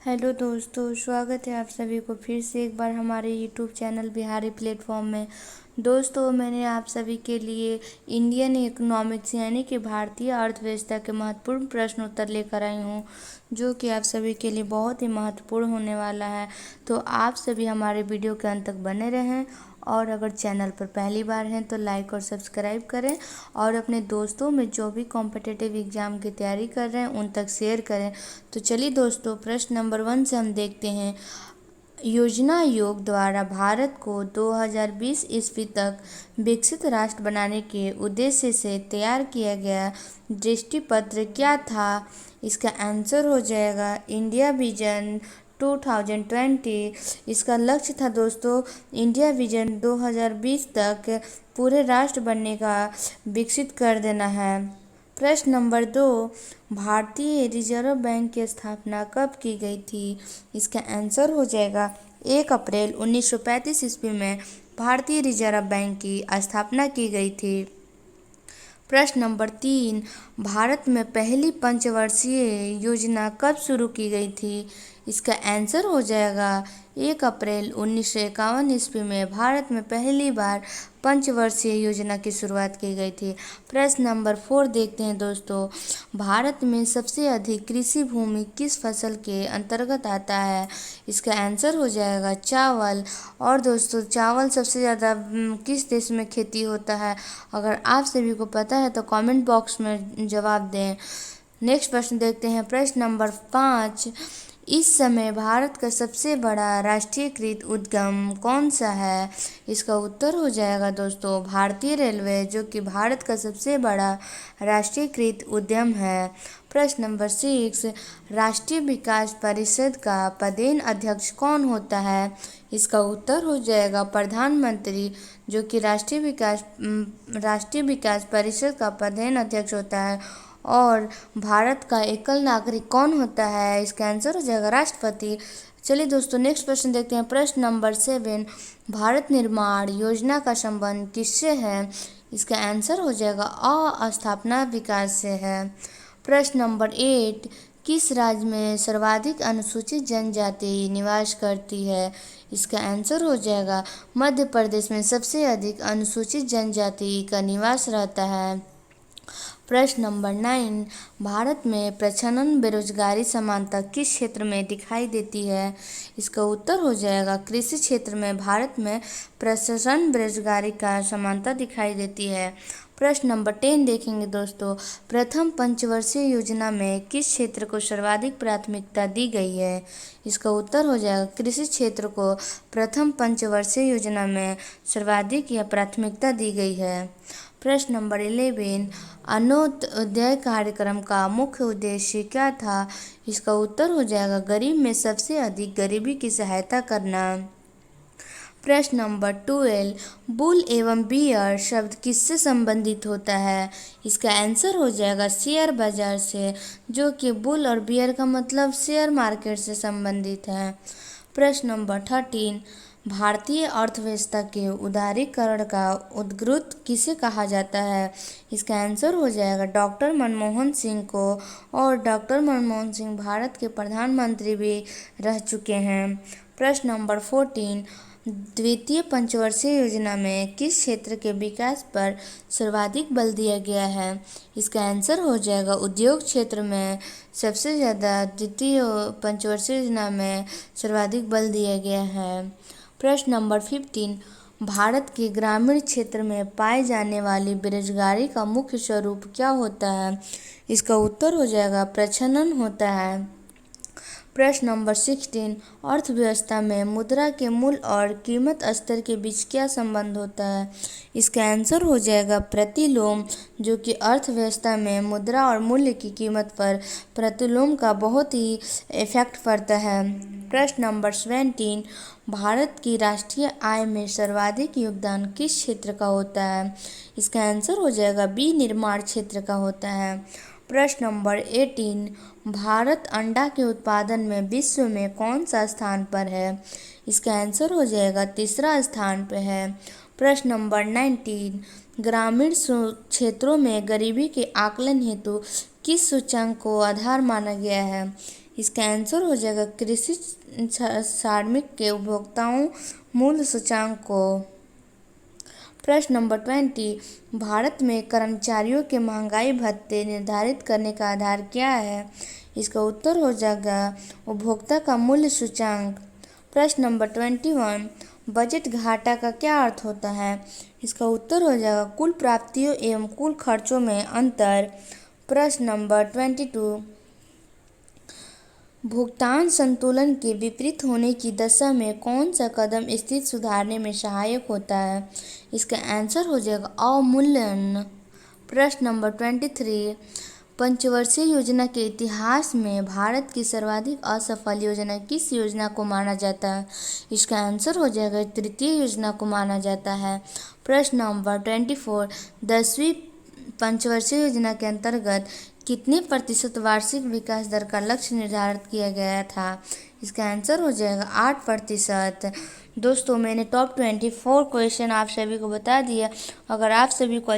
Hello दोस्तों, स्वागत है आप सभी को फिर से एक बार हमारे यूट्यूब चैनल बिहारी प्लेटफॉर्म में। दोस्तों, मैंने आप सभी के लिए इंडियन इकोनॉमिक्स यानी कि भारतीय अर्थव्यवस्था के महत्वपूर्ण प्रश्न उत्तर लेकर आई हूँ, जो कि आप सभी के लिए बहुत ही महत्वपूर्ण होने वाला है। तो आप सभी हमारे वीडियो के अंत तक बने रहें, और अगर चैनल पर पहली बार हैं तो लाइक और सब्सक्राइब करें, और अपने दोस्तों में जो भी कॉम्पिटिटिव एग्ज़ाम की तैयारी कर रहे हैं उन तक शेयर करें। तो चलिए दोस्तों, प्रश्न नंबर 1 से हम देखते हैं। योजना आयोग द्वारा भारत को 2020 ईस्वी तक विकसित राष्ट्र बनाने के उद्देश्य से तैयार किया गया दृष्टिपत्र क्या था? इसका आंसर हो जाएगा इंडिया विजन 2020। इसका लक्ष्य था दोस्तों इंडिया विजन 2020 तक पूरे राष्ट्र बनने का विकसित कर देना है। प्रश्न नंबर 2, भारतीय रिजर्व बैंक की स्थापना कब की गई थी? इसका आंसर हो जाएगा 1 अप्रैल 1935 ईस्वी में भारतीय रिजर्व बैंक की स्थापना की गई थी। प्रश्न नंबर 3, भारत में पहली पंचवर्षीय योजना कब शुरू की गई थी? इसका आंसर हो जाएगा 1 अप्रैल 1951 ईस्वी में भारत में पहली बार पंचवर्षीय योजना की शुरुआत की गई थी। प्रश्न नंबर 4 देखते हैं दोस्तों। भारत में सबसे अधिक कृषि भूमि किस फसल के अंतर्गत आता है? इसका आंसर हो जाएगा चावल। और दोस्तों, चावल सबसे ज़्यादा किस देश में खेती होता है? अगर आप सभी को पता है तो कमेंट बॉक्स में जवाब दें। नेक्स्ट प्रश्न देखते हैं। प्रश्न नंबर 5, इस समय भारत का सबसे बड़ा राष्ट्रीयकृत उद्यम कौन सा है? इसका उत्तर हो जाएगा दोस्तों भारतीय रेलवे, जो कि भारत का सबसे बड़ा राष्ट्रीयकृत उद्यम है। प्रश्न नंबर 6, राष्ट्रीय विकास परिषद का पदेन अध्यक्ष कौन होता है? इसका उत्तर हो जाएगा प्रधानमंत्री, जो कि राष्ट्रीय विकास परिषद का पदेन अध्यक्ष होता है। और भारत का एकल नागरिक कौन होता है? इसका आंसर हो जाएगा राष्ट्रपति। चलिए दोस्तों, नेक्स्ट प्रश्न देखते हैं। प्रश्न नंबर 7, भारत निर्माण योजना का संबंध किससे है? इसका आंसर हो जाएगा अस्थापना विकास से है। प्रश्न नंबर 8, किस राज्य में सर्वाधिक अनुसूचित जनजाति निवास करती है? इसका आंसर हो जाएगा मध्य प्रदेश में सबसे अधिक अनुसूचित जनजाति का निवास रहता है। प्रश्न नंबर 9, भारत में प्रच्छन्न बेरोजगारी समानता किस क्षेत्र में दिखाई देती है? इसका उत्तर हो जाएगा कृषि क्षेत्र में भारत में प्रच्छन्न बेरोजगारी का समानता दिखाई देती है। प्रश्न नंबर 10 देखेंगे दोस्तों। प्रथम पंचवर्षीय योजना में किस क्षेत्र को सर्वाधिक प्राथमिकता दी गई है? इसका उत्तर हो जाएगा कृषि क्षेत्र को प्रथम पंचवर्षीय योजना में सर्वाधिक या प्राथमिकता दी गई है। प्रश्न नंबर 11, अंत्योदय कार्यक्रम का मुख्य उद्देश्य क्या था? इसका उत्तर हो जाएगा गरीब में सबसे अधिक गरीबी की सहायता करना। प्रश्न नंबर 12, बुल एवं बियर शब्द किससे संबंधित होता है? इसका आंसर हो जाएगा शेयर बाजार से, जो कि बुल और बियर का मतलब शेयर मार्केट से संबंधित है। प्रश्न नंबर 13, भारतीय अर्थव्यवस्था के उदारीकरण का उद्गृत किसे कहा जाता है? इसका आंसर हो जाएगा डॉक्टर मनमोहन सिंह को। और डॉक्टर मनमोहन सिंह भारत के प्रधानमंत्री भी रह चुके हैं। प्रश्न नंबर 14, द्वितीय पंचवर्षीय योजना में किस क्षेत्र के विकास पर सर्वाधिक बल दिया गया है? इसका आंसर हो जाएगा उद्योग क्षेत्र में सबसे ज़्यादा द्वितीय पंचवर्षीय योजना में सर्वाधिक बल दिया गया है। प्रश्न नंबर 15, भारत के ग्रामीण क्षेत्र में पाए जाने वाली बेरोजगारी का मुख्य स्वरूप क्या होता है? इसका उत्तर हो जाएगा प्रच्छन्न होता है। प्रश्न नंबर 16, अर्थव्यवस्था में मुद्रा के मूल्य और कीमत स्तर के बीच क्या संबंध होता है? इसका आंसर हो जाएगा प्रतिलोम, जो कि अर्थव्यवस्था में मुद्रा और मूल्य की कीमत पर प्रतिलोम का बहुत ही इफेक्ट पड़ता है। प्रश्न नंबर 17, भारत की राष्ट्रीय आय में सर्वाधिक योगदान किस क्षेत्र का होता है? इसका आंसर हो जाएगा विनिर्माण क्षेत्र का होता है। प्रश्न नंबर 18, भारत अंडा के उत्पादन में विश्व में कौन सा स्थान पर है? इसका आंसर हो जाएगा तीसरा स्थान पर है। प्रश्न नंबर 19, ग्रामीण क्षेत्रों में गरीबी के आकलन हेतु किस सूचकांक को आधार माना गया है? इसका आंसर हो जाएगा कृषि श्रमिक के उपभोक्ताओं मूल्य सूचांक को। प्रश्न नंबर 20, भारत में कर्मचारियों के महंगाई भत्ते निर्धारित करने का आधार क्या है? इसका उत्तर हो जाएगा उपभोक्ता का मूल्य सूचांक। प्रश्न नंबर 21, बजट घाटा का क्या अर्थ होता है? इसका उत्तर हो जाएगा कुल प्राप्तियों एवं कुल खर्चों में अंतर। प्रश्न नंबर 22, भुगतान संतुलन के विपरीत होने की दशा में कौन सा कदम स्थिति सुधारने में सहायक होता है? इसका आंसर हो जाएगा अवमूल्यन। प्रश्न नंबर 23, पंचवर्षीय योजना के इतिहास में भारत की सर्वाधिक असफल योजना किस योजना को माना जाता है? इसका आंसर हो जाएगा तृतीय योजना को माना जाता है। प्रश्न नंबर 24, 10वीं पंचवर्षीय योजना के अंतर्गत कितने प्रतिशत वार्षिक विकास दर का लक्ष्य निर्धारित किया गया था? इसका आंसर हो जाएगा 8%। दोस्तों मैंने टॉप 24 क्वेश्चन आप सभी को बता दिया। अगर आप सभी को